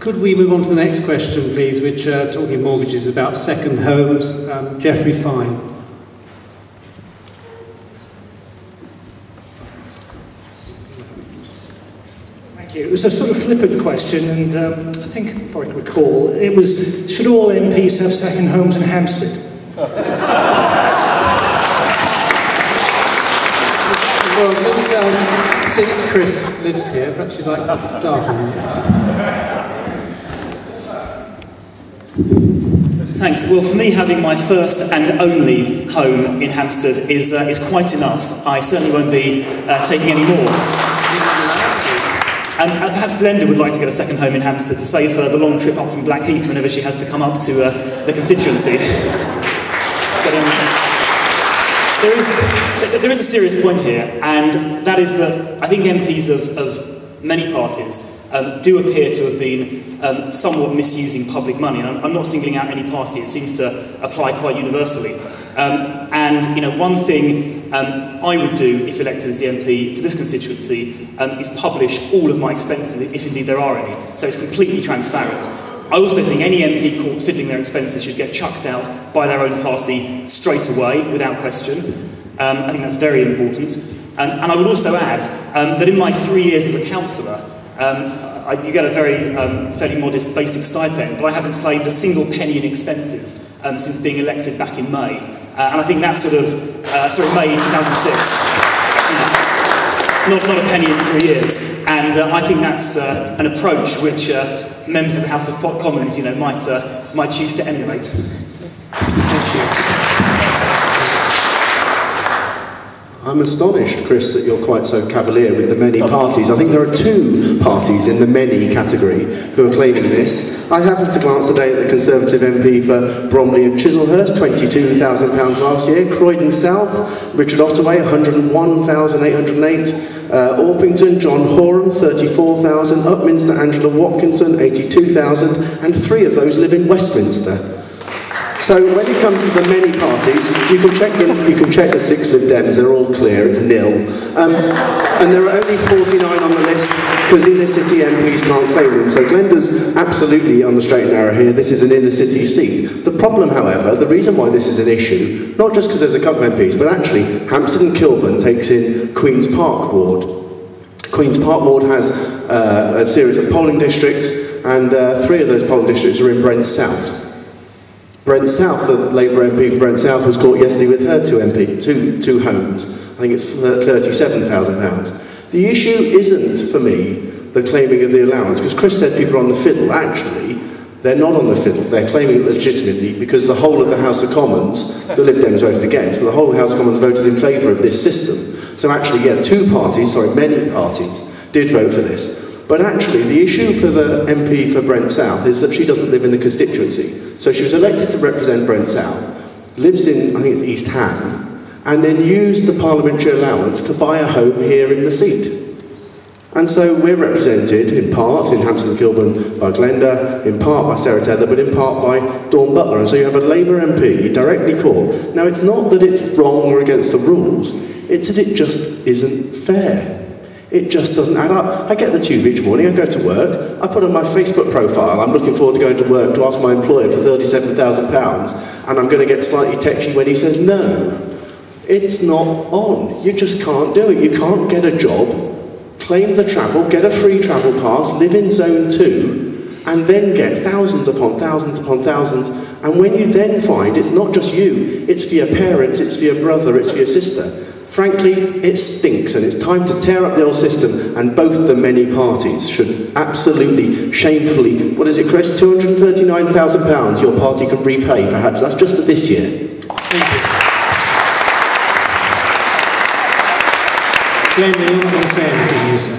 Could we move on to the next question, please, which, talking mortgages, about second homes? Geoffrey Fine. Thank you. It was a sort of flippant question, and I think, if I can recall, it was, should all MPs have second homes in Hampstead? Well, since Chris lives here, perhaps you'd like to start on that. Thanks. Well, for me, having my first and only home in Hampstead is quite enough. I certainly won't be taking any more. And perhaps Glenda would like to get a second home in Hampstead to save her the long trip up from Blackheath whenever she has to come up to the constituency. But, there is a serious point here, and that is that I think MPs of many parties do appear to have been somewhat misusing public money. And I'm not singling out any party, it seems to apply quite universally. And, you know, one thing I would do, if elected as the MP for this constituency, is publish all of my expenses, if indeed there are any, so it's completely transparent. I also think any MP caught fiddling their expenses should get chucked out by their own party straight away, without question. I think that's very important. And I would also add that in my 3 years as a councillor, you get a very fairly modest basic stipend, but I haven't claimed a single penny in expenses since being elected back in May. And I think that's sort of, May 2006. Not a penny in 3 years. And I think that's an approach which members of the House of Commons, you know, might choose to emulate. Thank you. I'm astonished, Chris, that you're quite so cavalier with the many parties. I think there are 2 parties in the many category who are claiming this. I happened to glance today at the Conservative MP for Bromley and Chislehurst, £22,000 last year. Croydon South, Richard Ottaway, £101,808. Orpington, John Horan, £34,000. Upminster, Angela Watkinson, £82,000. And 3 of those live in Westminster. So when it comes to the many parties, you can check the 6 Lib Dems, they're all clear, it's nil. And there are only 49 on the list because inner city MPs can't claim them. So Glenda's absolutely on the straight and narrow here, this is an inner city seat. The problem, however, the reason why this is an issue, not just because there's a couple of MPs, but actually Hampstead and Kilburn takes in Queen's Park Ward. Queen's Park Ward has a series of polling districts, and 3 of those polling districts are in Brent South. Brent South, the Labour MP for Brent South, was caught yesterday with her two homes. I think it's £37,000. The issue isn't, for me, the claiming of the allowance, because Chris said people are on the fiddle. Actually, they're not on the fiddle. They're claiming it legitimately because the whole of the House of Commons, the Lib Dems voted against, but the whole of the House of Commons voted in favour of this system. So actually, yeah, many parties did vote for this. But actually, the issue for the MP for Brent South is that she doesn't live in the constituency. So she was elected to represent Brent South, lives in, I think it's East Ham, and then used the parliamentary allowance to buy a home here in the seat. And so we're represented, in part, in Hampstead and Kilburn by Glenda, in part by Sarah Tether, but in part by Dawn Butler. And so you have a Labour MP directly caught. Now, it's not that it's wrong or against the rules, it's that it just isn't fair. It just doesn't add up. I get the tube each morning, I go to work, I put on my Facebook profile, I'm looking forward to going to work to ask my employer for £37,000, and I'm going to get slightly tetchy when he says no. It's not on. You just can't do it. You can't get a job, claim the travel, get a free travel pass, live in Zone 2, and then get thousands upon thousands upon thousands. And when you then find it's not just you, it's for your parents, it's for your brother, it's for your sister. Frankly, it stinks, and it's time to tear up the old system, and both the many parties should absolutely, shamefully, what is it, Chris, £239,000 your party can repay, perhaps. That's just for this year. Thank you. Glenda, you're not going to say anything, you say?